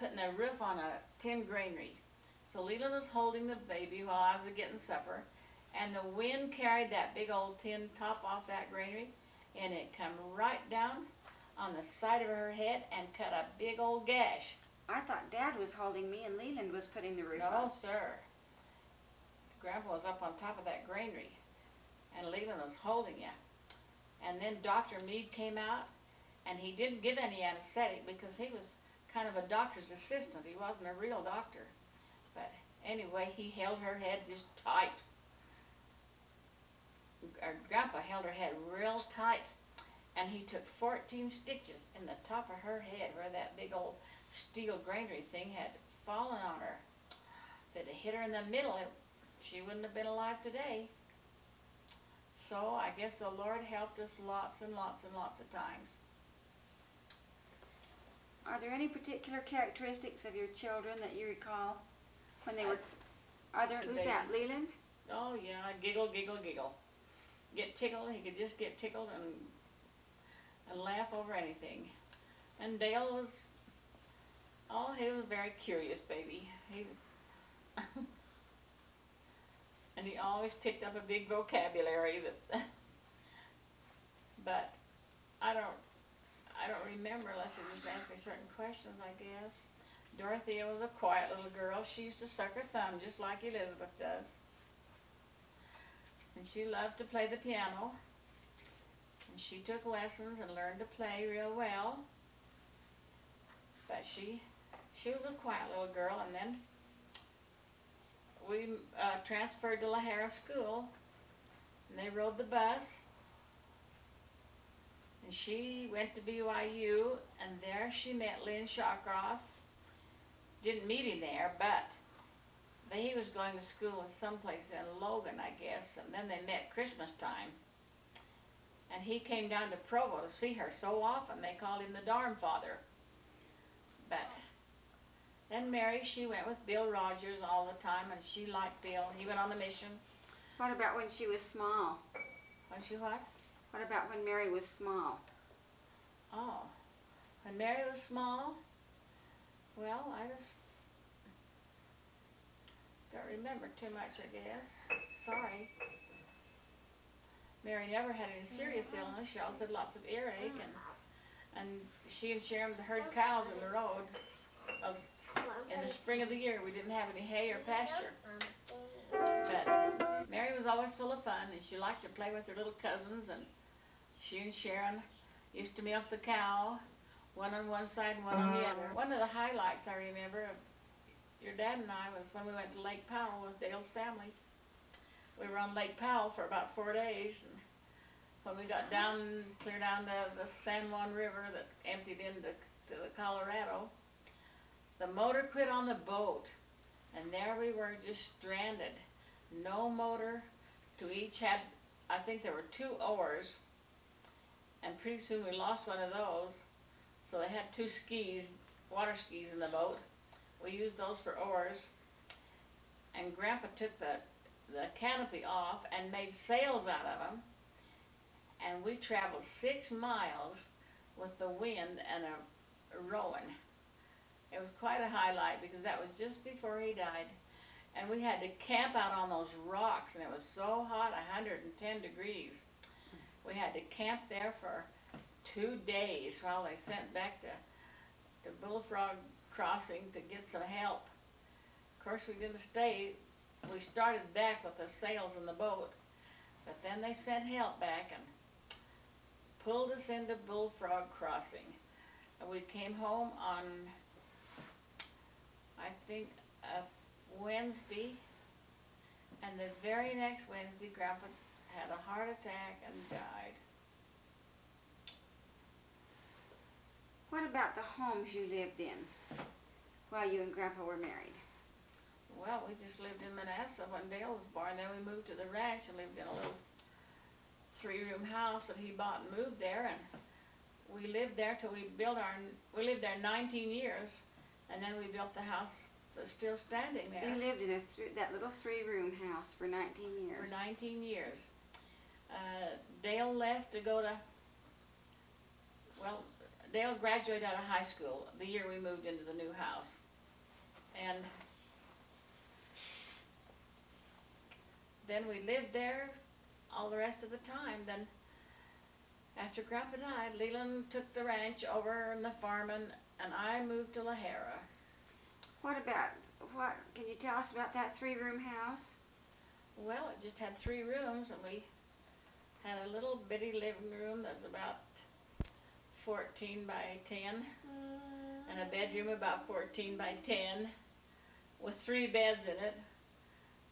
putting a roof on a tin granary. So Leland was holding the baby while I was getting supper, and the wind carried that big old tin top off that granary, and it come right down on the side of her head and cut a big old gash. I thought Dad was holding me and Leland was putting the roof on. No, sir. Grandpa was up on top of that granary, and Leland was holding you. And then Dr. Meade came out, and he didn't give any anesthetic because he was kind of a doctor's assistant. He wasn't a real doctor. But anyway, he held her head just tight. Grandpa held her head real tight, and he took 14 stitches in the top of her head where that big old steel granary thing had fallen on her. If it had hit her in the middle, she wouldn't have been alive today. So I guess the Lord helped us lots and lots and lots of times. Are there any particular characteristics of your children that you recall when they were? Are there? Who's that? Leland? Oh yeah, giggle, giggle, giggle. Get tickled. He could just get tickled and laugh over anything. And Dale was, oh, he was a very curious baby. He and he always picked up a big vocabulary that. But I don't remember unless you just ask me certain questions, I guess. Dorothea was a quiet little girl. She used to suck her thumb just like Elizabeth does. And she loved to play the piano. And she took lessons and learned to play real well. But she was a quiet little girl, and then we transferred to La Harris School, and they rode the bus. And she went to BYU, and there she met Lynn Shawcroft. Didn't meet him there, but he was going to school someplace in Logan, I guess, and then they met Christmas time. And he came down to Provo to see her so often, they called him the Darn Father. But then Mary, she went with Bill Rogers all the time, and she liked Bill. He went on the mission. What about when she was small? When she what? What about when Mary was small? Oh, when Mary was small? Well, I just don't remember too much, I guess. Sorry. Mary never had any serious illness. She also had lots of earache, and she and Sharon herd cows in the road. In the spring of the year, we didn't have any hay or pasture. But Mary was always full of fun, and she liked to play with her little cousins, and she and Sharon used to milk the cow, one on one side and one on the other. One of the highlights I remember of your dad and I was when we went to Lake Powell with Dale's family. We were on Lake Powell for about 4 days, and when we got down, clear down the San Juan River that emptied into the Colorado, the motor quit on the boat, and there we were just stranded. No motor. To each had, I think there were 2 oars, and pretty soon we lost one of those. So they had 2 skis, water skis in the boat. We used those for oars, and Grandpa took the canopy off and made sails out of them, and we traveled 6 miles with the wind and a rowing. It was quite a highlight because that was just before he died, and we had to camp out on those rocks, and it was so hot, 110 degrees. We had to camp there for 2 days while they sent back to Bullfrog Crossing to get some help. Of course, we didn't stay. We started back with the sails in the boat, but then they sent help back and pulled us into Bullfrog Crossing. And we came home on, I think, a Wednesday, and the very next Wednesday, Grandpa had a heart attack and died. What about the homes you lived in while you and Grandpa were married? Well, we just lived in Manassas when Dale was born. Then we moved to the ranch and lived in a little 3-room house that he bought and moved there. And we lived there till we lived there 19 years, and then we built the house that's still standing there. You lived in that little 3-room house for 19 years. For 19 years. Dale left to go to, well, Dale graduated out of high school the year we moved into the new house. And then we lived there all the rest of the time. Then after Grandpa died, Leland took the ranch over and the farming, and I moved to Lahara. Can you tell us about that 3-room house? Well, it just had 3 rooms, and we had a little bitty living room that was about 14 by 10, and a bedroom about 14 by 10, with 3 beds in it.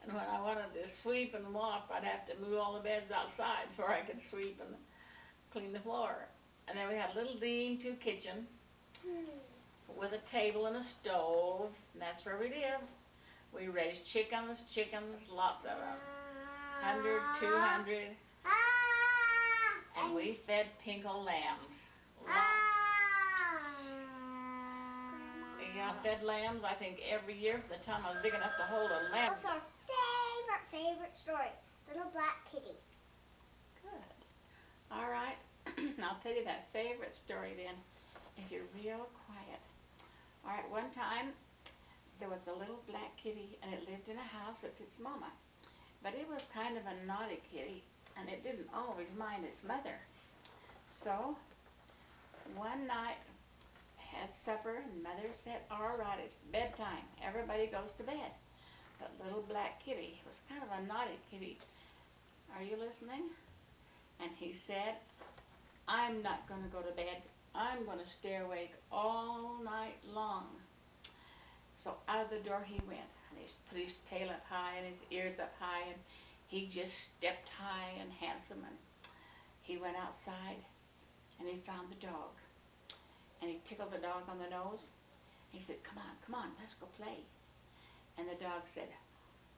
And when I wanted to sweep and mop, I'd have to move all the beds outside before I could sweep and clean the floor. And then we had a little lean-to kitchen with a table and a stove, and that's where we lived. We raised chickens, lots of them, 100, 200, and we fed Pinko lambs. I fed lambs, I think, every year from the time I was big enough to hold a lamb. What's our favorite story? Little Black Kitty. Good. All right, I'll tell you that favorite story then, if you're real quiet. All right, one time there was a little black kitty, and it lived in a house with its mama. But it was kind of a naughty kitty, and it didn't always mind its mother. So one night, had supper, and Mother said, all right, it's bedtime. Everybody goes to bed. But little black kitty was kind of a naughty kitty. Are you listening? And he said, I'm not going to go to bed. I'm going to stay awake all night long. So out of the door he went, and he put his tail up high and his ears up high, and he just stepped high and handsome, and he went outside, and he found the dog. And he tickled the dog on the nose. He said, come on, let's go play. And the dog said,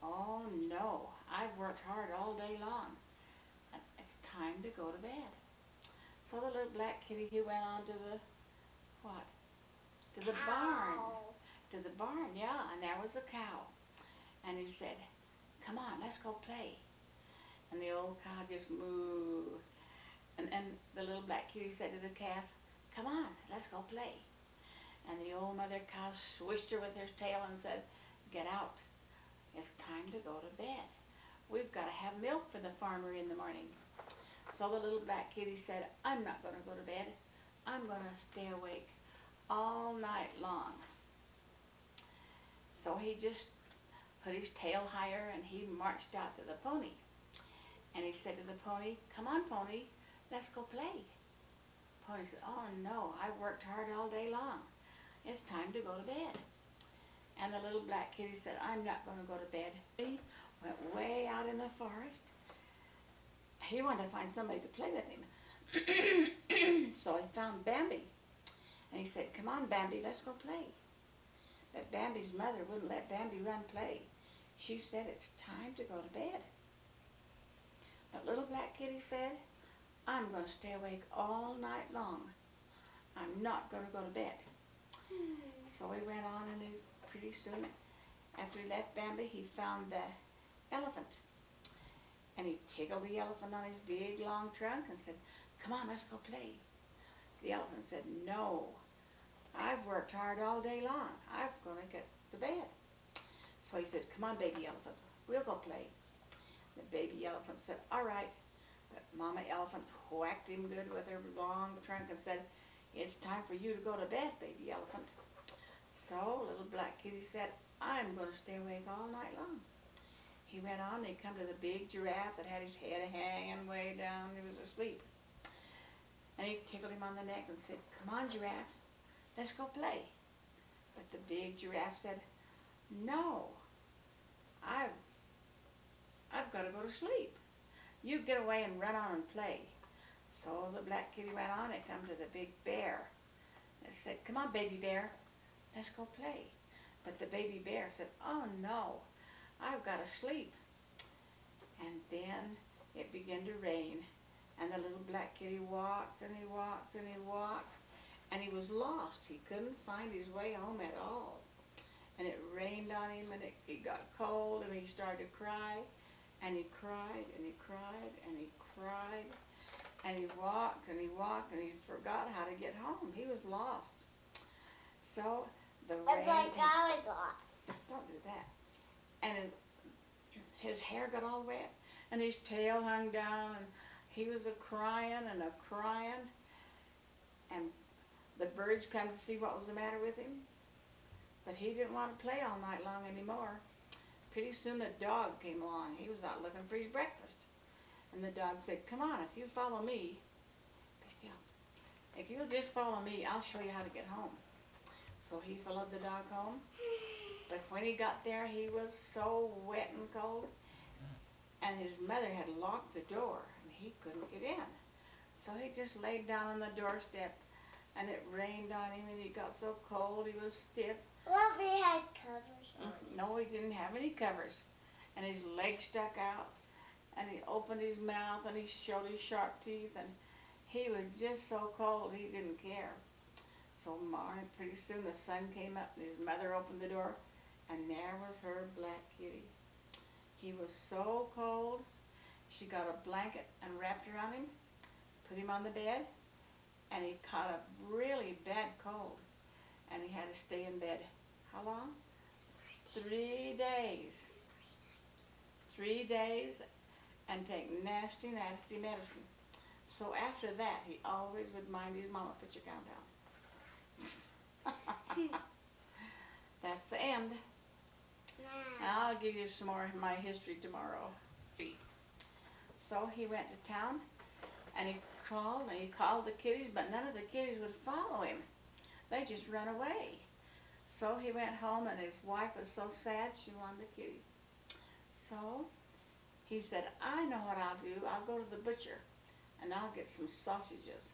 oh no, I've worked hard all day long. It's time to go to bed. So the little black kitty, he went on to the, what? To the barn. To the barn, yeah, and there was a cow. And he said, come on, let's go play. And the old cow just moved. And the little black kitty said to the calf, come on, let's go play. And the old mother cow swished her with her tail and said, get out. It's time to go to bed. We've got to have milk for the farmer in the morning. So the little black kitty said, I'm not going to go to bed. I'm going to stay awake all night long. So he just put his tail higher, and he marched out to the pony. And he said to the pony, come on, pony, let's go play. Pony said, oh no, I've worked hard all day long. It's time to go to bed. And the little black kitty said, I'm not going to go to bed. He went way out in the forest. He wanted to find somebody to play with him. So he found Bambi. And he said, come on, Bambi, let's go play. But Bambi's mother wouldn't let Bambi run play. She said, it's time to go to bed. But little black kitty said, I'm going to stay awake all night long. I'm not going to go to bed. So he went on, and pretty soon, after he left Bambi, he found the elephant. And he tickled the elephant on his big, long trunk and said, come on, let's go play. The elephant said, no, I've worked hard all day long. I'm going to get to bed. So he said, come on, baby elephant, we'll go play. The baby elephant said, all right. But Mama Elephant whacked him good with her long trunk and said, it's time for you to go to bed, baby elephant. So little black kitty said, I'm going to stay awake all night long. He went on, and he come to the big giraffe that had his head hanging way down. He was asleep. And he tickled him on the neck and said, come on, giraffe, let's go play. But the big giraffe said, no, I've got to go to sleep. You get away and run on and play. So the black kitty went on and come to the big bear. And said, come on, baby bear, let's go play. But the baby bear said, oh no, I've got to sleep. And then it began to rain, and the little black kitty walked and he walked and he walked, and he was lost. He couldn't find his way home at all. And it rained on him, and he got cold, and he started to cry, and he cried and he cried and he cried. And he walked and he walked and he forgot how to get home. He was lost. So the It's rain like I was lost. don't do that. And his hair got all wet and his tail hung down and he was a crying and a crying. And the birds come to see what was the matter with him. But he didn't want to play all night long anymore. Pretty soon the dog came along. He was out looking for his breakfast. And the dog said, "Come on, if you follow me, be still. If you'll just follow me, I'll show you how to get home." So he followed the dog home. But when he got there, he was so wet and cold. And his mother had locked the door and he couldn't get in. So he just laid down on the doorstep and it rained on him and he got so cold he was stiff. Well, we had covers on. No, he didn't have any covers. And his legs stuck out. And he opened his mouth and he showed his sharp teeth. And he was just so cold he didn't care. So pretty soon the sun came up and his mother opened the door. And there was her black kitty. He was so cold. She got a blanket and wrapped around him, put him on the bed, and he caught a really bad cold. And he had to stay in bed. How long? 3 days. 3 days and take nasty, nasty medicine. So after that, he always would mind his mama, "Put your gown down." That's the end. Now. I'll give you some more of my history tomorrow. So he went to town and he called the kitties, but none of the kitties would follow him. They just ran away. So he went home and his wife was so sad she wanted a kitty. So he said, "I know what I'll do. I'll go to the butcher and I'll get some sausages.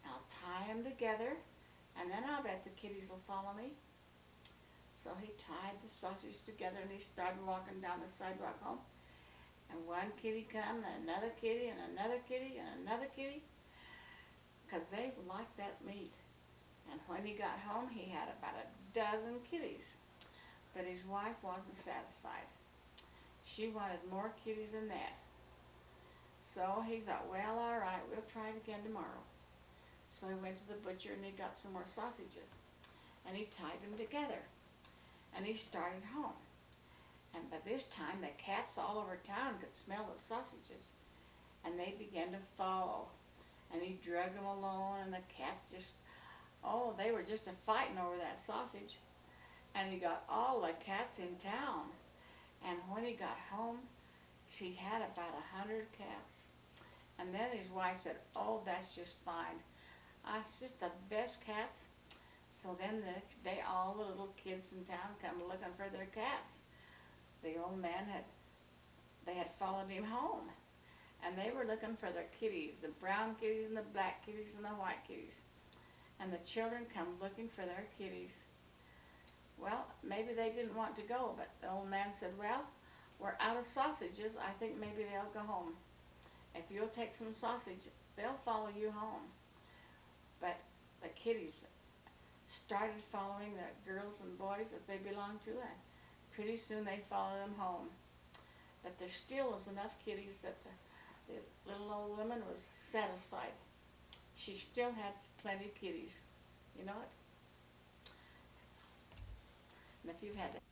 I'll tie them together and then I'll bet the kitties will follow me." So he tied the sausage together and he started walking down the sidewalk home. And one kitty come and another kitty and another kitty and another kitty, 'cause they liked that meat. And when he got home, he had about a dozen kitties. But his wife wasn't satisfied. She wanted more kitties than that. So he thought, well, all right, we'll try it again tomorrow. So he went to the butcher and he got some more sausages. And he tied them together. And he started home. And by this time, the cats all over town could smell the sausages. And they began to follow. And he dragged them along, and the cats just, they were just a-fighting over that sausage. And he got all the cats in town. And when he got home, she had about 100 cats. And then his wife said, "Oh, that's just fine. It's just the best cats." So then the next day, all the little kids in town come looking for their cats. The old man had followed him home. And they were looking for their kitties, the brown kitties and the black kitties and the white kitties. And the children come looking for their kitties. Well, maybe they didn't want to go, but the old man said, "Well, we're out of sausages. I think maybe they'll go home. If you'll take some sausage, they'll follow you home." But the kitties started following the girls and boys that they belonged to, and pretty soon they followed them home. But there still was enough kitties that the little old woman was satisfied. She still had plenty of kitties. You know it? And if you've had that